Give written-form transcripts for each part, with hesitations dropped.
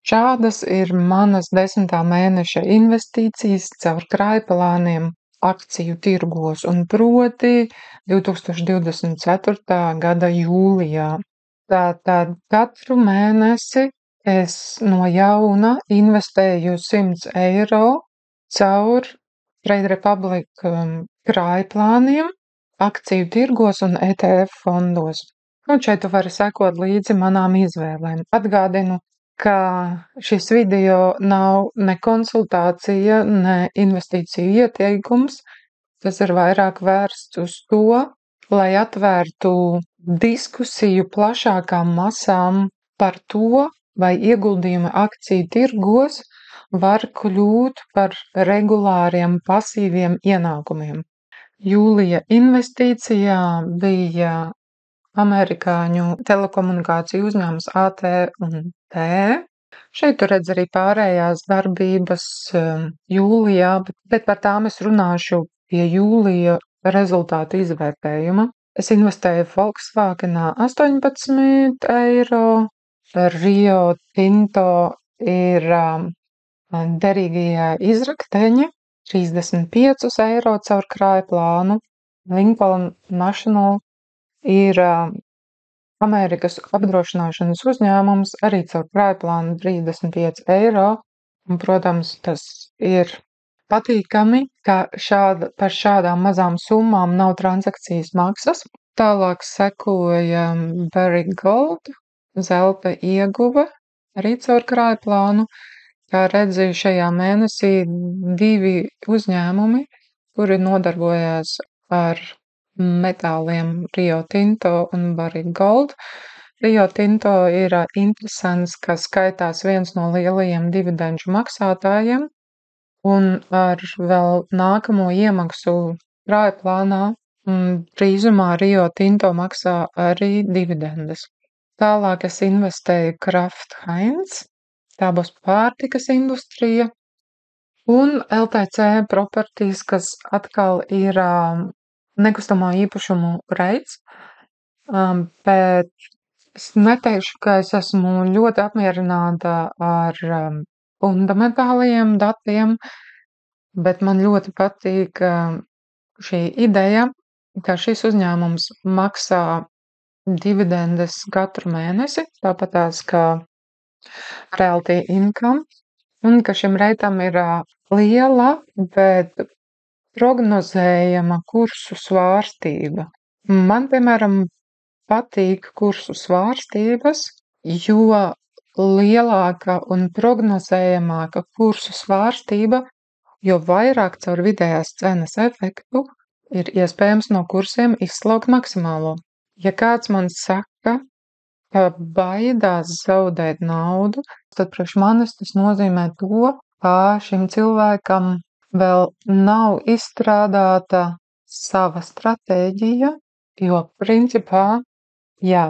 Šādas ir manas 10. mēneša investīcijas caur krājplāniem akciju tirgos, un proti 2024. gada jūlijā. Tātad katru mēnesi es no jauna investēju 100 eiro caur Trade Republic krājplāniem, akciju tirgos un ETF fondos. Un šeit tu vari sekot līdzi manām izvēlēm. Atgādinu, ka šis video nav ne konsultācija, ne investīciju ieteikums. Tas ir vairāk vērsts uz to, lai atvērtu diskusiju plašākām masām par to, vai ieguldījumi akciju tirgos var kļūt par regulāriem pasīviem ienākumiem. Jūlija investīcijā bija amerikāņu telekomunikāciju uzņēmums AT&T. Šeit tu redz arī pārējās darbības jūlijā, bet par tām es runāšu pie jūlija rezultātu izvērtējuma. Es investēju Volkswagenā 18 eiro, Rio Tinto ir derīgie izrakteņi 35 eiro caur krājplānu. Lincoln National ir Amerikas apdrošināšanas uzņēmums arī caur krājplānu 35 eiro. Un, protams, tas ir patīkami, ka par šādām mazām summām nav transakcijas maksas. Tālāk sekoja Barrick Gold, zelta ieguve arī caur krājplānu. Kā redzi, šajā mēnesī 2 uzņēmumi, kuri nodarbojās ar metāliem, Rio Tinto un Barrick Gold. Rio Tinto ir interesants, ka skaitās viens no lielajiem dividendžu maksātājiem, un ar vēl nākamo iemaksu krājplānā drīzumā Rio Tinto maksā arī dividendes. Tālāk es investēju Kraft Heinz. Tā būs pārtikas industrija, un LTC Properties, kas atkal ir nekustamo īpašumu reids, bet es neteikšu, ka es esmu ļoti apmierināta ar fundamentālajiem datiem, bet man ļoti patīk šī ideja, ka šis uzņēmums maksā dividendes katru mēnesi, tāpatās kā Realty Income, un ka šim reitam ir liela, bet prognozējama kursu svārstība. Man, piemēram, patīk kursu svārstības, jo lielāka un prognozējamāka kursu svārstība, jo vairāk caur vidējās cenas efektu ir iespējams no kursiem izslaukt maksimālo. Ja kāds man saka, ka baidās zaudēt naudu, tad priekš manis tas nozīmē to, ka šim cilvēkam vēl nav izstrādāta sava stratēģija, jo principā, ja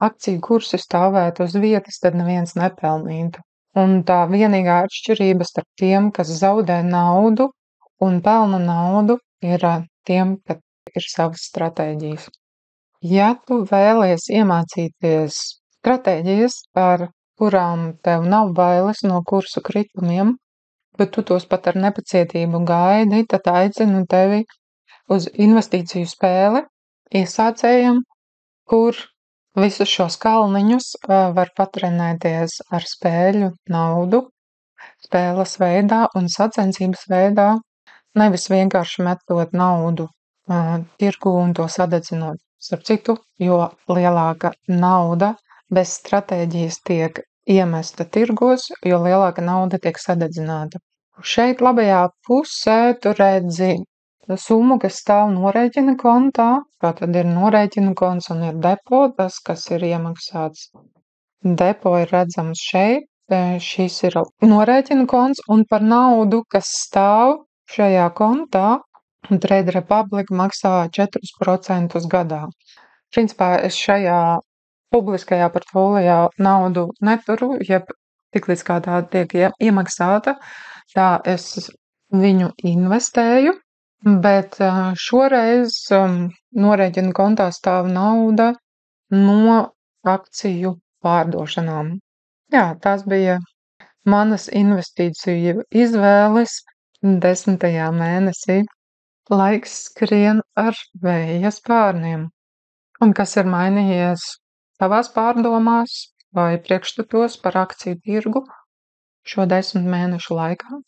akciju kursi stāvētu uz vietas, tad neviens nepelnītu. Un tā vienīgā atšķirība starp tiem, kas zaudē naudu un pelna naudu, ir tiem, ka ir savas stratēģijas. Ja tu vēlies iemācīties stratēģijas, par kurām tev nav bailes no kursu kritumiem, bet tu tos pat ar nepacietību gaidi, tad aicinu tevi uz investīciju spēli iesācējam, kur visus šos kalniņus var patrenēties ar spēļu naudu, spēles veidā un sacensības veidā, nevis vienkārši metot naudu tirgu un to sadedzinot. Starp citu, jo lielāka nauda bez stratēģijas tiek iemesta tirgos, jo lielāka nauda tiek sadedzināta. Šeit labajā pusē tu redzi summu, kas stāv norēķina kontā. Tātad ir norēķina konts un ir depo, tas, kas ir iemaksāts. Depo ir redzams šeit, šis ir norēķina konts, un par naudu, kas stāv šajā kontā, Trade Republic maksā 4% gadā. Principā es šajā publiskajā portfolijā naudu neturu, ja tiklīdz kā tā tiek iemaksāta, tā es viņu investēju, bet šoreiz norēķina kontā stāv nauda no akciju pārdošanām. Jā, tās bija manas investīciju izvēles 10. mēnesī. Laiks skrien ar vēja spārniem. Un kas ir mainījies tavās pārdomās vai priekšstatos par akciju tirgu šo 10 mēnešu laikā?